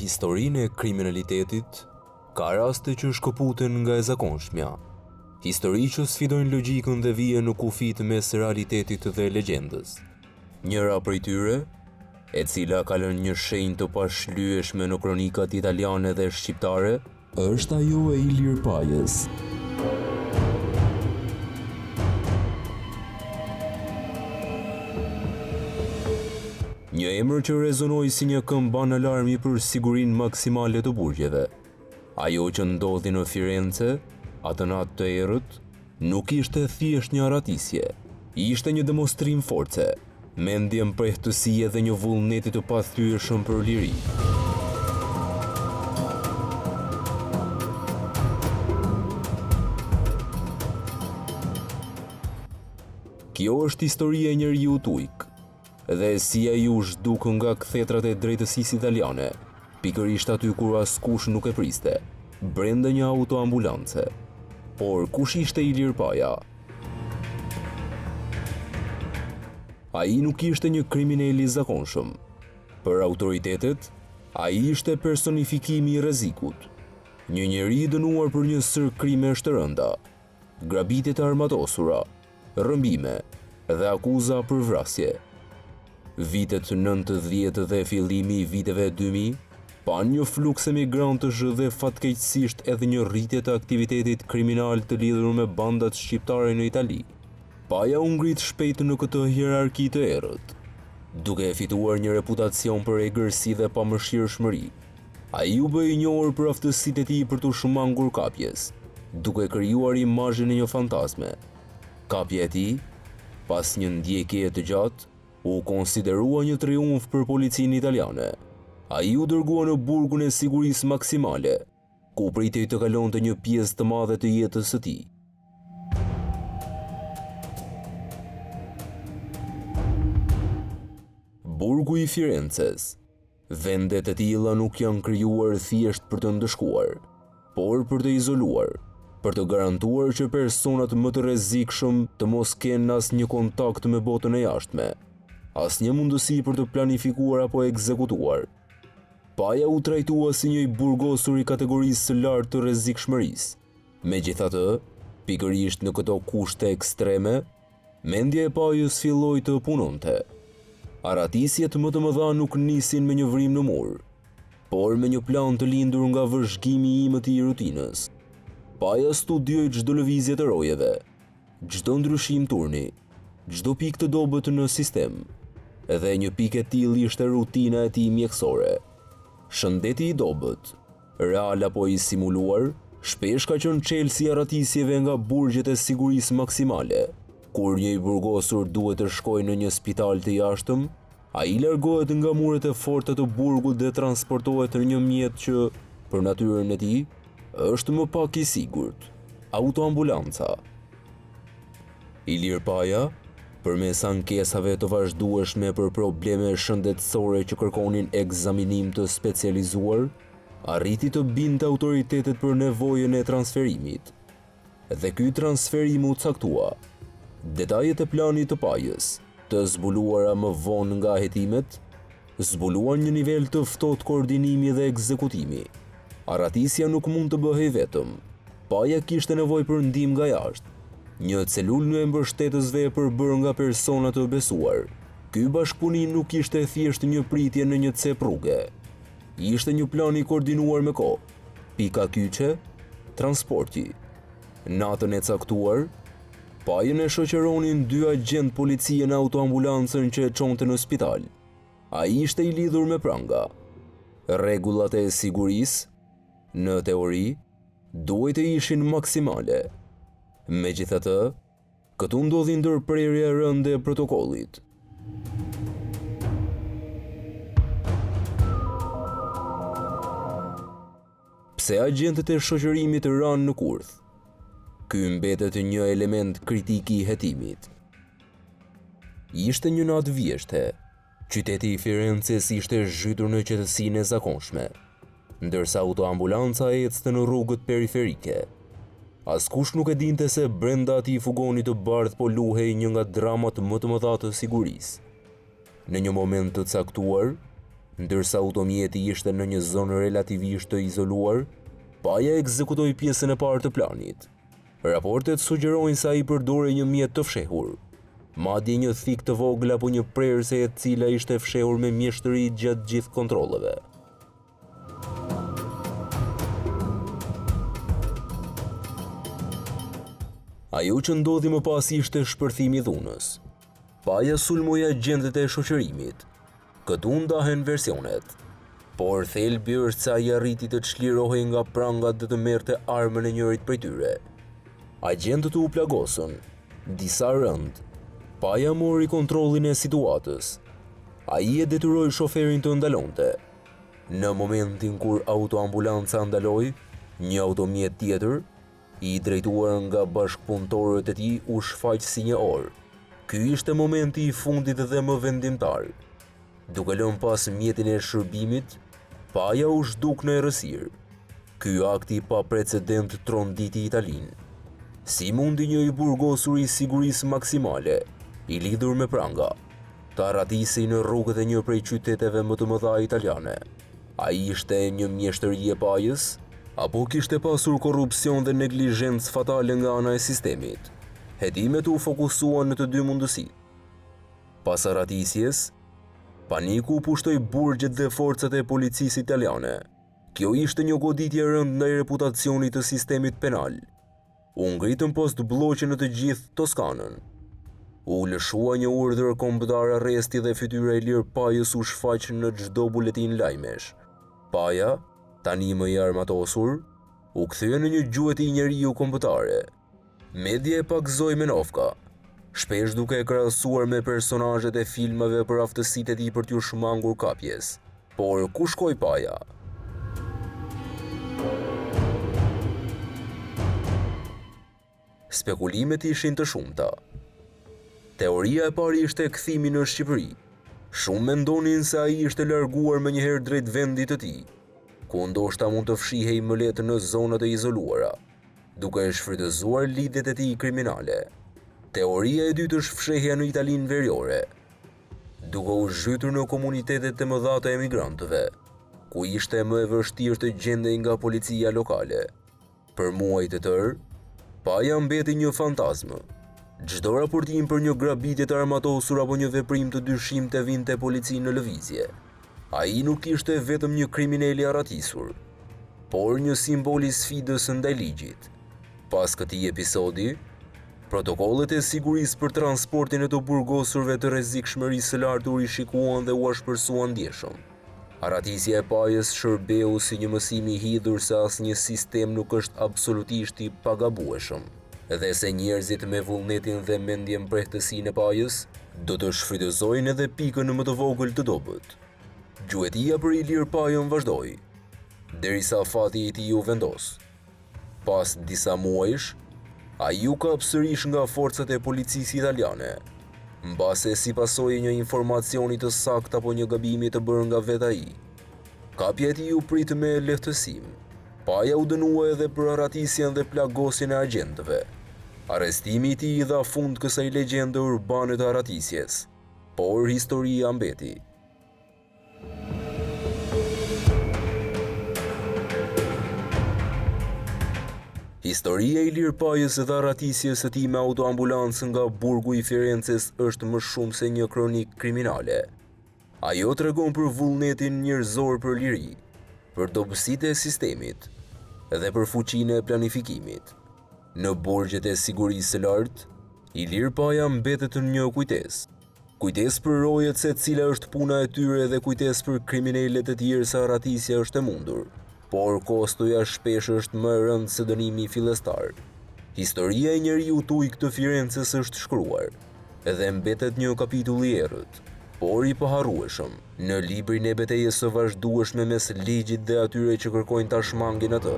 historinë e kriminalitetit, ka raste që shkëputen nga e zakonshmja. Histori që sfidojnë logjikën dhe vijnë në kufit mes realitetit dhe legjendës. Njëra prej tyre, e cila ka lënë një shenjë të pashlyeshme në kronikat italiane dhe shqiptare, është ajo e Ilir Pajës. Një emër që rezonoi si një këmban alarmi për sigurinë maksimale të burgjeve. Ajo që ndodhi në Firenze, atë natë të errët, nuk ishte thjesht një aratisje, ishte një demonstrim force, mendje mprehtësie dhe një vullneti të pathyeshëm për liri. Kjo është historia e njeriu ujk, dhe si ai u zhduk nga kthetrat e drejtësisë italiane, pikërisht aty kur askush nuk e priste, brenda një autoambulance. Por kush ishte Ilir Paja? Ai nuk ishte një kriminal i zakonshëm. Për autoritetet, ai ishte personifikimi i rrezikut, një njeri i dënuar për një sër krimesh të rënda, grabitje të armatosura, rrëmbime dhe akuza për vrasje. Vitet 90 dhe fillimi i viteve 2000 pan një fluks emigrantësh dhe fatkeqësisht edhe një rritje të aktivitetit kriminal të lidhur me bandat shqiptare në Itali. Paja u ngrit shpejt në këtë hierarki të errët, duke fituar një reputacion për egërsi dhe pamëshirshmëri. Ai u bë i njohur për aftësitë e tij për të shmangur kapjes, duke krijuar imazhin e një fantazme. Kapja e tij, pas një ndjekjeje të gjatë, u konsiderua një triumf për policinë italiane. Ai u dërgua në burgun e sigurisë maksimale, ku pritej të kalonte një pjesë të madhe të jetës së tij. Burgu i Firenzes. Vendet e tilla nuk janë krijuar thjesht për të ndëshkuar, por për të izoluar, për të garantuar që personat më të rrezikshëm të mos kenë asnjë kontakt me botën e jashtme, asnjë mundësi për të planifikuar apo ekzekutuar. Paja u trajtua si një burgosur i kategorisë së lartë të rrezikshmërisë. Megjithatë, pikërisht në këto kushte ekstreme, mendja e Pajës filloi të punonte. Aratisjet më të mëdha nuk nisin me një vrim në mur, por me një plan të lindur nga vëzhgimi i imët i rutinës. Paja studioi çdo lëvizje të rojeve, çdo ndryshim turni, çdo pikë të dobët në sistem, dhe një pikë e tillë ishte rutina e tij mjekësore. Shëndeti i dobët, real apo i simuluar, shpesh ka qenë çelësi i aratisjeve nga burgjet e sigurisë maksimale. Kur një i burgosur duhet të shkojë në një spital të jashtëm, ai largohet nga muret e forta të burgut dhe transportohet në një mjet që, për natyrën e tij, është më pak i sigurt: autoambulanca. Ilir Paja, përmes ankesave të vazhdueshme për probleme shëndetësore që kërkonin ekzaminim të specializuar, arriti të binte autoritetet për nevojën e transferimit. Dhe ky transferim u caktua. Detajet e planit të Pajës, të zbuluara më vonë nga hetimet, zbuluan një nivel të ftohtë koordinimi dhe ekzekutimi. Aratisja nuk mund të bëhej vetëm. Paja kishte nevojë për ndihmë nga jashtë. Një celulë e mbështetësve e përbërë nga persona të besuar. Ky bashkëpunim nuk ishte thjesht një pritje në një cep rruge. Ishte një plan i koordinuar me kohë. Pika kyçe, transporti. Natën e caktuar, Pajën e shoqëronin 2 agent policie në autoambulancën që e çonte në spital. Ai ishte i lidhur me pranga. Rregullat e sigurisë, në teori, duhet të ishin maksimale. Megjithatë, këtu ndodhi ndërprerja e rëndë e protokollit. Pse agentët e shoqërimit ranë në kurth? Ky mbetet një element kritik i hetimit. Ishte një natë vjeshte. Qyteti i Firenzes ishte zhytur në qetësinë e zakonshme, ndërsa autoambulanca ecte në rrugët periferike. Askush nuk e dinte se brenda atij fugoni të bardh po luhej një nga dramat më të mëdha të sigurisë. Në një moment të caktuar, Ndërsa automjeti ishte në një zonë relativisht të izoluar, Paja ekzekutoi pjesën e parë të planit. Raportet sugjerojnë se ai përdori një mjet të fshehur, madje një thik të vogël apo një prerëse e cila ishte fshehur me mjeshtëri gjatë gjithë kontrolleve. Ajo që ndodhi më pas ishte shpërthimi i dhunës. Paja sulmoi agentët e shoqërimit. Këtu ndahen versionet, por thelbi është se ai arriti të çlirohej nga prangat dhe të merrte armën e njërit prej tyre. Agentët u plagosën, disa rënd. Paja mori kontrollin e situatës. Ai e detyroi shoferin të ndalonte. Në momentin kur autoambulanca ndaloi, një automjet tjetër, i drejtuar nga bashkëpunëtorët e tij, u shfaq si një orë. Ky ishte momenti i fundit dhe më vendimtar. Duke lënë pas mjetin e shërbimit, Paja u zhduk në errësirë. Ky akti pa precedent tronditi Italinë. Si mundi një i burgosur i sigurisë maksimale, i lidhur me pranga, të arratisej në rrugët e një prej qyteteve më të mëdha italiane? Ai ishte një mjeshtëri e Pajës, apo kishte pasur korrupsion dhe neglizhencë fatale nga ana e sistemit? Hetimet u fokusuan në të dy mundësitë. Pas arratisjes, paniku pushtoi burgjet dhe forcat e policisë italiane. Kjo ishte një goditje e rëndë ndaj reputacionit të sistemit penal. U ngritën post blloqe në të gjithë Toskanën. U lëshua një urdhër kombëtar arresti dhe fytyra e Ilir Pajës u shfaq në çdo buletin lajmesh. Paja, tani më i armatosur, u kthye në një gjuhëti njeriu kombëtare. Media e pagzoi Menovka, shpesh duke e krahasuar me personazhet e filmave për aftësitë e tij për t'u shmangur kapjes. Por ku shkoi Paja? Spekulimet ishin të shumta. Teoria e parë ishte kthimi në Shqipëri. Shumë mendonin se ai ishte larguar menjëherë drejt vendit të tij, ku ndoshta mund të fshihej më lehtë në zonat e izoluara, duke shfrytëzuar lidhjet e tij kriminale. Teoria e dytë është fshehja në Italinë Veriore, duke u zhytur në komunitetet e mëdha të emigrantëve, ku ishte më e vështirë të gjendej nga policia lokale. Për muaj të tërë, Paja mbeti një fantazmë. Çdo raportim për një grabitje të armatosur apo një veprim të dyshim të vinte polici në lëvizje. Ai nuk ishte vetëm një kriminal i arratisur, por një simbol i sfidës ndaj ligjit. Pas këtij episodi, protokollet e sigurisë për transportin e të burgosurve të rrezikshmërisë së lartë u rishikuan dhe u ashpërsuan ndjeshëm. Arratisja e Pajës shërbeu si një mësim i hidhur se asnjë sistem nuk është absolutisht i pagabueshëm, dhe se njerëzit me vullnetin dhe mendjen prehtësinë e Pajës do të shfrytëzojnë edhe pikën më të vogël të dobët. Gjuetia për Ilir Pajën vazhdoi, derisa fati i tij u vendos. Pas disa muajsh, ai u kap sërish nga forcat e policisë italiane, mbase si pasojë një informacioni të saktë apo një gabimi të bërë nga vetë ai. Kapja e tij u prit me lehtësim. Paja u dënua edhe për arratisjen dhe plagosjen e agentëve. Arrestimi i tij dha fund kësaj legjende urbane të arratisjes, por historia mbeti. Historia e Ilir Pajës dhe arratisjes së tij me autoambulancë nga burgu i Firences është më shumë se një kronik kriminale. Ajo tregon për vullnetin njerëzor për liri, për dobësitë e sistemit dhe për fuqinë e planifikimit. Në burgjet e sigurisë së lartë, Ilir Paja mbetet një kujtesë. Kujtesë për rojet se cila është puna e tyre dhe kujtesë për kriminalet e tjerë se arratisja është e mundur. Por kostoja shpesh është më e rëndë se dënimi fillestar. Historia e njeriu ujk të Firences është shkruar, dhe mbetet një kapitull i errët, por i paharrueshëm, në librin e betejës së vazhdueshme mes ligjit dhe atyre që kërkojnë ta shmangin atë.